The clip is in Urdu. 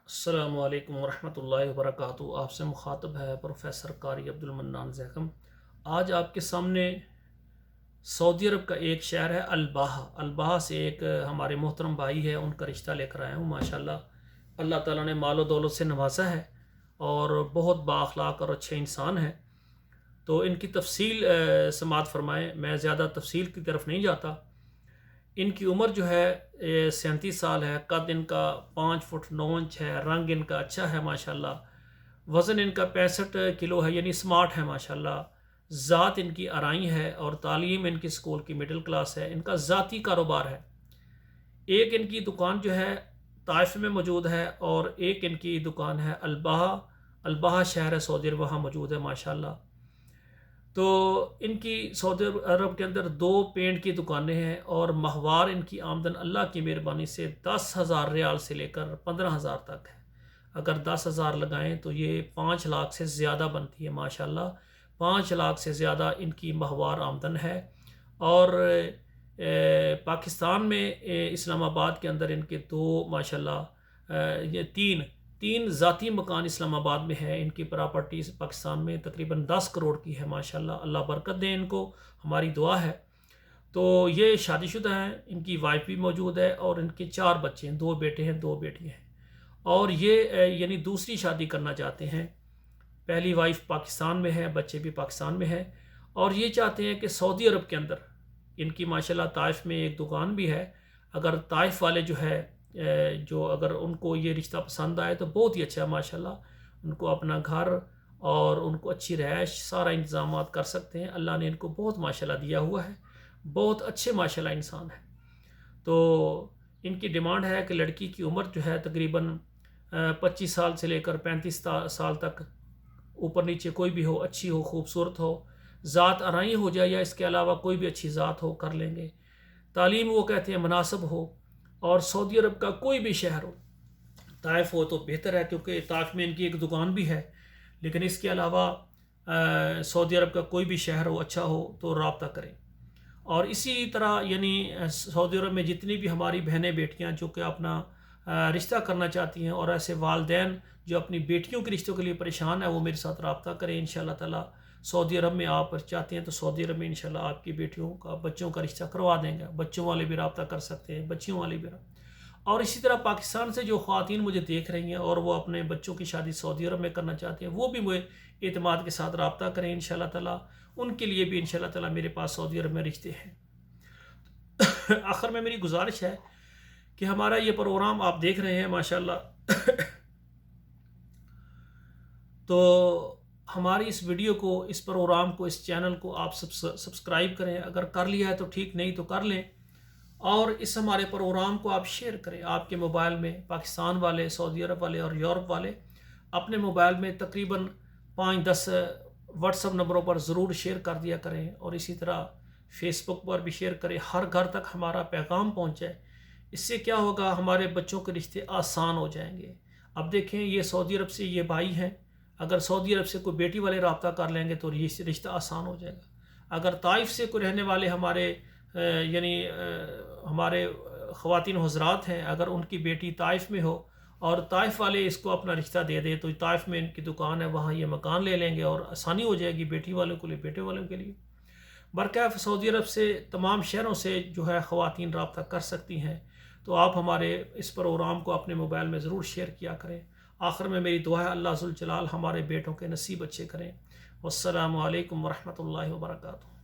السلام علیکم ورحمۃ اللہ وبرکاتہ۔ آپ سے مخاطب ہے پروفیسر قاری عبد المنان زیکم۔ آج آپ کے سامنے سعودی عرب کا ایک شہر ہے الباحہ۔ الباحہ سے ایک ہمارے محترم بھائی ہے، ان کا رشتہ لے کر آیا ہوں۔ ماشاءاللہ اللہ تعالیٰ نے مال و دولت سے نوازا ہے اور بہت با اخلاق اور اچھے انسان ہیں۔ تو ان کی تفصیل سماعت فرمائیں، میں زیادہ تفصیل کی طرف نہیں جاتا۔ ان کی عمر جو ہے 37 سال ہے، قد ان کا 5 فٹ 9 انچ ہے، رنگ ان کا اچھا ہے ماشاءاللہ، وزن ان کا 65 کلو ہے، یعنی سمارٹ ہے ماشاءاللہ، ذات ان کی آرائی ہے اور تعلیم ان کی اسکول کی مڈل کلاس ہے۔ ان کا ذاتی کاروبار ہے، ایک ان کی دکان جو ہے طائف میں موجود ہے اور ایک ان کی دکان ہے الباحہ، الباحہ شہر ہے سعودی عرب، وہاں موجود ہے ماشاءاللہ۔ تو ان کی سعودی عرب کے اندر 2 پینٹ کی دکانیں ہیں اور ماہوار ان کی آمدن اللہ کی مہربانی سے 10,000 ریال سے لے کر 15,000 تک ہے۔ اگر 10,000 لگائیں تو یہ 5 لاکھ سے زیادہ بنتی ہے ماشاءاللہ، 5 لاکھ سے زیادہ ان کی ماہوار آمدن ہے۔ اور پاکستان میں اسلام آباد کے اندر ان کے 2 ماشاءاللہ یہ تین ذاتی مکان اسلام آباد میں ہے۔ ان کی پراپرٹیز پاکستان میں تقریباً 10 کروڑ کی ہے ماشاءاللہ، اللہ برکت دے ان کو، ہماری دعا ہے۔ تو یہ شادی شدہ ہیں، ان کی وائف بھی موجود ہے اور ان کے 4 بچے ہیں، 2 بیٹے ہیں 2 بیٹیاں ہیں، اور یہ یعنی دوسری شادی کرنا چاہتے ہیں۔ پہلی وائف پاکستان میں ہے، بچے بھی پاکستان میں ہیں، اور یہ چاہتے ہیں کہ سعودی عرب کے اندر ان کی ماشاءاللہ طائف میں ایک دکان بھی ہے۔ اگر طائف والے جو ہے اگر ان کو یہ رشتہ پسند آئے تو بہت ہی اچھا ہے ماشاءاللہ، ان کو اپنا گھر اور ان کو اچھی رہائش سارا انتظامات کر سکتے ہیں۔ اللہ نے ان کو بہت ماشاءاللہ دیا ہوا ہے، بہت اچھے ماشاءاللہ انسان ہیں۔ تو ان کی ڈیمانڈ ہے کہ لڑکی کی عمر جو ہے تقریباً 25 سال سے لے کر 35 سال تک، اوپر نیچے کوئی بھی ہو، اچھی ہو، خوبصورت ہو، ذات آرائی ہو جائے یا اس کے علاوہ کوئی بھی اچھی ذات ہو، کر لیں گے۔ تعلیم وہ کہتے ہیں مناسب ہو، اور سعودی عرب کا کوئی بھی شہر ہو، طائف ہو تو بہتر ہے کیونکہ طائف میں ان کی ایک دکان بھی ہے، لیکن اس کے علاوہ سعودی عرب کا کوئی بھی شہر ہو، اچھا ہو تو رابطہ کریں۔ اور اسی طرح یعنی سعودی عرب میں جتنی بھی ہماری بہنیں بیٹیاں جو کہ اپنا رشتہ کرنا چاہتی ہیں، اور ایسے والدین جو اپنی بیٹیوں کے رشتوں کے لیے پریشان ہیں، وہ میرے ساتھ رابطہ کریں انشاءاللہ تعالی۔ سعودی عرب میں آپ چاہتے ہیں تو سعودی عرب میں انشاءاللہ آپ کی بیٹیوں کا بچوں کا رشتہ کروا دیں گے، بچوں والے بھی رابطہ کر سکتے ہیں، بچیوں والے بھی اور اسی طرح پاکستان سے جو خواتین مجھے دیکھ رہی ہیں اور وہ اپنے بچوں کی شادی سعودی عرب میں کرنا چاہتے ہیں، وہ بھی مجھے اعتماد کے ساتھ رابطہ کریں انشاءاللہ تعالی، ان کے لیے بھی انشاءاللہ تعالی میرے پاس سعودی عرب میں رشتے ہیں۔ آخر میں میری گزارش ہے کہ ہمارا یہ پروگرام آپ دیکھ رہے ہیں ماشاءاللہ، تو ہماری اس ویڈیو کو، اس پروگرام کو، اس چینل کو آپ سبسکرائب کریں، اگر کر لیا ہے تو ٹھیک، نہیں تو کر لیں، اور اس ہمارے پروگرام کو آپ شیئر کریں۔ آپ کے موبائل میں پاکستان والے، سعودی عرب والے اور یورپ والے اپنے موبائل میں تقریباً 5-10 واٹس اپ نمبروں پر ضرور شیئر کر دیا کریں، اور اسی طرح فیس بک پر بھی شیئر کریں، ہر گھر تک ہمارا پیغام پہنچے۔ اس سے کیا ہوگا، ہمارے بچوں کے رشتے آسان ہو جائیں گے۔ اب دیکھیں، یہ سعودی عرب سے یہ بھائی ہیں، اگر سعودی عرب سے کوئی بیٹی والے رابطہ کر لیں گے تو یہ رشتہ آسان ہو جائے گا۔ اگر طائف سے کوئی رہنے والے ہمارے یعنی ہمارے خواتین حضرات ہیں، اگر ان کی بیٹی طائف میں ہو اور طائف والے اس کو اپنا رشتہ دے دے تو طائف میں ان کی دکان ہے، وہاں یہ مکان لے لیں گے اور آسانی ہو جائے گی بیٹی والوں کے لیے، بیٹے والوں کے لیے۔ برکیف سعودی عرب سے تمام شہروں سے جو ہے خواتین رابطہ کر سکتی ہیں، تو آپ ہمارے اس پروگرام کو اپنے موبائل میں ضرور شیئر کیا کریں۔ آخر میں میری دعا ہے اللہ ذوالجلال ہمارے بیٹوں کے نصیب اچھے کریں۔ والسلام علیکم ورحمۃ اللہ وبرکاتہ۔